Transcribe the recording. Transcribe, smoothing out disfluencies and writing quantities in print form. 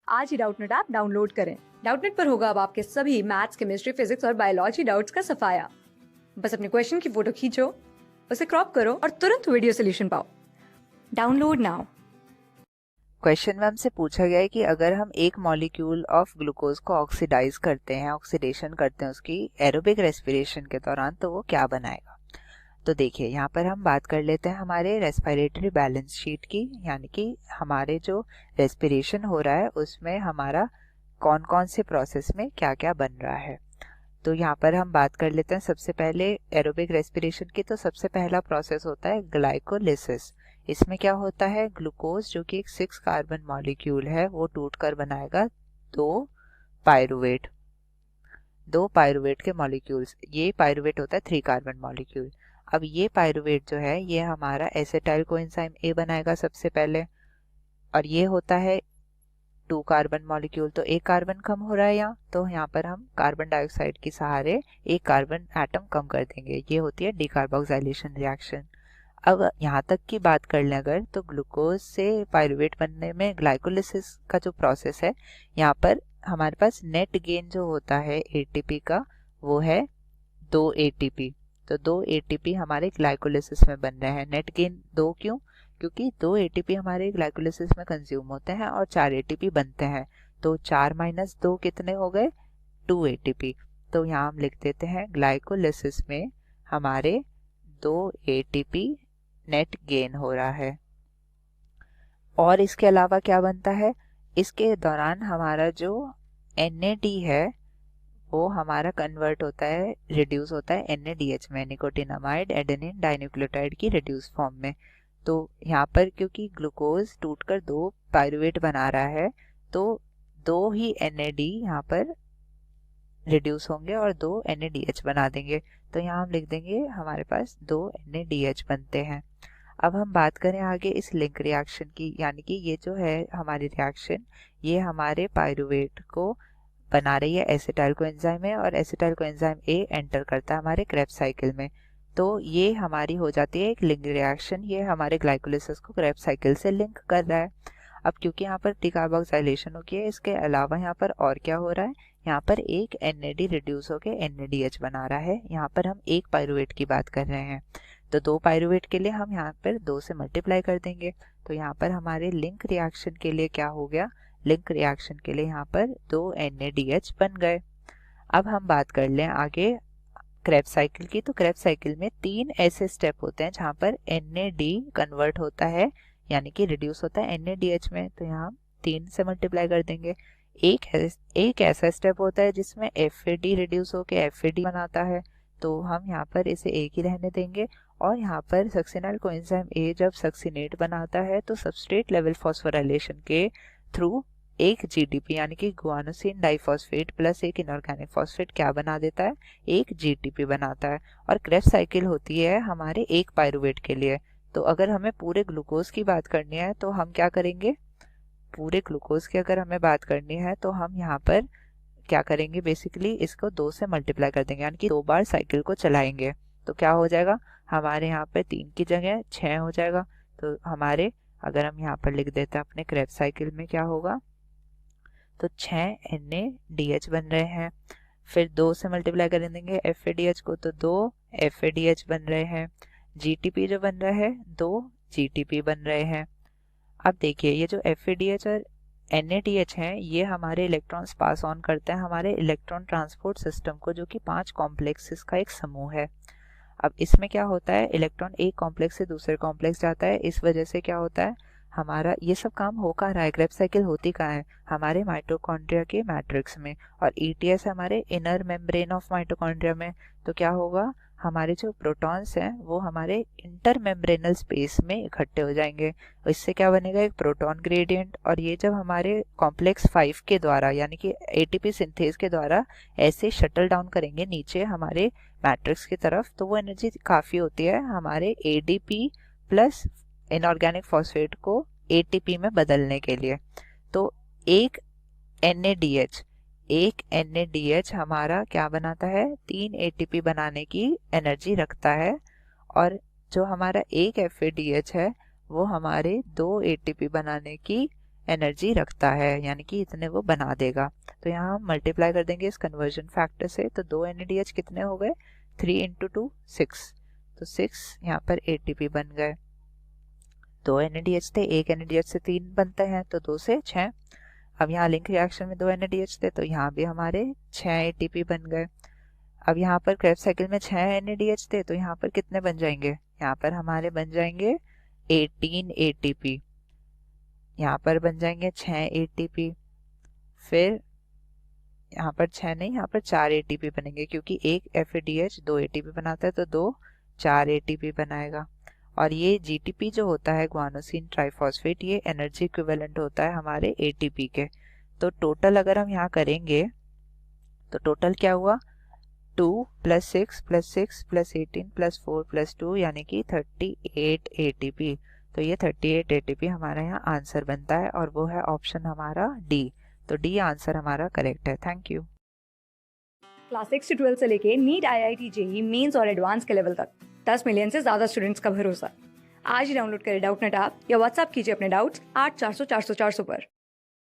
आज ही Doubtnut app download करें। Doubtnut पर होगा अब आपके सभी मैथ्स, केमिस्ट्री, फिजिक्स और बायोलॉजी डाउट्स का सफाया। बस अपने क्वेश्चन की फोटो खींचो, उसे क्रॉप करो और तुरंत वीडियो सोल्यूशन पाओ। Download now. क्वेश्चन में हमसे पूछा गया है कि अगर हम एक मॉलिक्यूल ऑफ ग्लूकोज को ऑक्सीडाइज करते हैं, ऑक्सीडेशन करते हैं उसकी एरोबिक रेस्पिरेशन के दौरान, तो वो क्या बनाएगा। तो देखिए यहाँ पर हम बात कर लेते हैं हमारे रेस्पिरेटरी बैलेंस शीट की, यानी कि हमारे जो रेस्पिरेशन हो रहा है उसमें हमारा कौन कौन से प्रोसेस में क्या क्या बन रहा है। तो यहाँ पर हम बात कर लेते हैं सबसे पहले एरोबिक रेस्पिरेशन की। तो सबसे पहला प्रोसेस होता है ग्लाइकोलिसिस। इसमें क्या होता है, ग्लूकोज जो कि एक 6 कार्बन मॉलिक्यूल है वो टूटकर बनाएगा दो पायरुवेट के मॉलिक्यूल्स। ये पायरुवेट होता है 3 कार्बन मॉलिक्यूल। अब ये पायरुवेट जो है ये हमारा एसिटाइल कोएंजाइम ए बनाएगा सबसे पहले, और ये होता है 2 कार्बन मॉलिक्यूल। तो एक कार्बन कम हो रहा है यहाँ, तो यहाँ पर हम कार्बन डाइऑक्साइड के सहारे एक कार्बन एटम कम कर देंगे। ये होती है डीकार्बोक्सिलेशन रिएक्शन। अब यहाँ तक की बात कर लें अगर, तो ग्लूकोज से पायरुवेट बनने में ग्लाइकोलिसिस का जो प्रोसेस है, यहाँ पर हमारे पास नेट गेन जो होता है एटीपी का वो है 2 एटीपी। तो 2 एटीपी हमारे ग्लाइकोलिसिस में बन रहे हैं। नेट गेन 2 क्यों, क्योंकि 2 एटीपी हमारे ग्लाइकोलिसिस में कंज्यूम होते हैं और 4 एटीपी बनते हैं। तो 4 माइनस 2 कितने हो गए, 2 एटीपी। तो यहाँ हम लिख देते हैं ग्लाइकोलिसिस में हमारे 2 एटीपी नेट गेन हो रहा है। और इसके अलावा क्या बनता है, इसके दौरान हमारा जो NAD है वो हमारा कन्वर्ट होता है, रिड्यूस होता है NADH में, निकोटिनामाइड एडेनिन डाइन्यूक्लियोटाइड की रिड्यूस फॉर्म में। तो यहाँ पर क्योंकि ग्लूकोज टूटकर 2 पायरुवेट बना रहा है, तो 2 ही NAD यहाँ पर रिड्यूस होंगे और 2 NADH बना देंगे। तो यहाँ हम लिख देंगे हमारे पास 2 NADH बनते हैं। अब हम बात करें आगे इस लिंक रिएक्शन की, यानी कि ये जो है हमारी रिएक्शन, ये हमारे पायरुवेट को बना रही है एसिटाइल कोएंजाइम में, और एसिटाइल कोएंजाइम ए एंटर करता है हमारे क्रेब्स साइकिल में। तो ये हमारी हो जाती है एक लिंक रिएक्शन। ये हमारे ग्लाइकोलिसिस को क्रेब्स साइकिल से लिंक कर रहा है। अब क्योंकि यहाँ पर डीकार्बोक्सिलेशन हो गया है, इसके अलावा यहाँ पर और क्या हो रहा है, यहाँ पर एक NAD रिड्यूस होकर NADH बना रहा है। यहाँ पर हम एक पायरुवेट की बात कर रहे हैं, तो 2 पायरुवेट के लिए हम यहाँ पर 2 से मल्टीप्लाई कर देंगे। तो यहाँ पर हमारे लिंक रिएक्शन के लिए क्या हो गया, लिंक रिएक्शन के लिए यहाँ पर 2 NADH बन गए। अब हम बात कर लें आगे क्रेब्स साइकिल की। तो क्रेब्स साइकिल में 3 ऐसे स्टेप होते हैं जहाँ पर NAD कन्वर्ट होता है, यानी कि रिड्यूस होता है NADH में। तो यहाँ हम 3 से मल्टीप्लाई कर देंगे। एक ऐसा स्टेप होता है जिसमें FAD रिड्यूस होकर FAD बनाता है, तो हम यहाँ पर इसे एक ही रहने देंगे। और यहाँ पर सक्सिनाइल कोएंजाइम ए जब सक्सिनेट बनाता है तो सबस्ट्रेट लेवल फॉस्फोराइलेशन के थ्रू एक GDP यानी कि गुआनोसिन डाइफॉस्फेट प्लस एक इनऑर्गेनिक फॉस्फेट क्या बना देता है, एक GTP बनाता है। और क्रेब्स साइकिल होती है हमारे एक पायरुवेट के लिए। तो अगर हमें पूरे ग्लूकोज की बात करनी है तो हम क्या करेंगे, पूरे ग्लूकोज की अगर हमें बात करनी है तो हम यहाँ पर क्या करेंगे, बेसिकली इसको 2 से मल्टीप्लाई कर देंगे, यानी कि 2 बार साइकिल को चलाएंगे। तो क्या हो जाएगा, हमारे यहाँ पे 3 की जगह 6 हो जाएगा। तो हमारे अगर हम यहाँ पर लिख देते हैं अपने क्रेब्स साइकिल में क्या होगा, तो 6 NADH बन रहे हैं। फिर 2 से मल्टीप्लाई कर देंगे FADH को, तो 2 FADH बन रहे हैं। GTP जो बन रहा है 2 GTP बन रहे हैं। अब देखिए ये जो FADH और NADH हैं ये हमारे इलेक्ट्रॉन्स पास ऑन करते हैं हमारे इलेक्ट्रॉन ट्रांसपोर्ट सिस्टम को, जो कि 5 कॉम्प्लेक्सेस का एक समूह है। अब इसमें क्या होता है, इलेक्ट्रॉन एक कॉम्प्लेक्स से दूसरे कॉम्प्लेक्स जाता है, इस वजह से क्या होता है, हमारा ये सब काम हो कहाँ रहा है, क्रेब्स साइकिल होती कहाँ है, हमारे माइटोकॉन्ड्रिया के मैट्रिक्स में, और ETS हमारे इनर मेम्ब्रेन ऑफ माइटोकॉन्ड्रिया में। तो क्या होगा, हमारे जो प्रोटॉन्स हैं वो हमारे इंटर मेम्ब्रेनल स्पेस में इकट्ठे हो जाएंगे। इससे क्या बनेगा, एक प्रोटॉन ग्रेडियंट। और ये जब हमारे कॉम्प्लेक्स 5 के द्वारा यानी कि ATP सिंथेज के द्वारा ऐसे शटल डाउन करेंगे नीचे हमारे मैट्रिक्स की तरफ, तो वो एनर्जी काफ़ी होती है हमारे ADP प्लस इनऑर्गेनिक फॉस्फेट को ATP में बदलने के लिए। तो एक NADH हमारा क्या बनाता है, 3 ATP बनाने की एनर्जी रखता है। और जो हमारा एक FADH है वो हमारे 2 ATP बनाने की एनर्जी रखता है, यानी कि इतने वो बना देगा। तो यहाँ हम मल्टीप्लाई कर देंगे इस कन्वर्जन फैक्टर से, तो 2 NADH कितने हो गए, 3 × 2 6, तो 6 यहाँ पर ATP बन गए। 2 NADH थे, 1 NADH से 3 बनते हैं, तो 2 से 6। अब यहाँ लिंक रिएक्शन में 2 NADH थे, तो यहाँ भी हमारे 6 ATP बन गए। अब यहाँ पर क्रेब्स साइकिल में 6 NADH थे, तो यहाँ पर कितने बन जाएंगे, यहाँ पर हमारे बन जाएंगे 18 ATP, यहाँ पर बन जाएंगे 6 ATP, फिर यहाँ पर 6 नहीं, यहाँ पर 4 ATP बनेंगे, क्योंकि एक FADH 2 ATP बनाता है, तो 2 4 ATP बनाएगा। और ये GTP जो होता है ग्वानोसिन ट्राइफॉस्फेट, ये एनर्जी इक्विवेलेंट होता है हमारे ATP के। तो टोटल अगर हम यहाँ करेंगे तो टोटल क्या हुआ, 2 + 6 + 6 + 18 + 4 + 2 यानी कि 38 ATP। तो ये 38 ATP हमारा यहाँ आंसर बनता है, और वो है ऑप्शन हमारा D। तो D आंसर हमारा करेक्ट है। Thank you. क्लास 6 से 12 से लेके नीट, IIT, JEE मेंस और एडवांस के लेवल तक 10 मिलियन से ज्यादा स्टूडेंट्स का भरोसा। आज ही डाउनलोड करें डाउटनेट ऐप या व्हाट्सएप कीजिए अपने डाउट्स 8400 400 400 पर।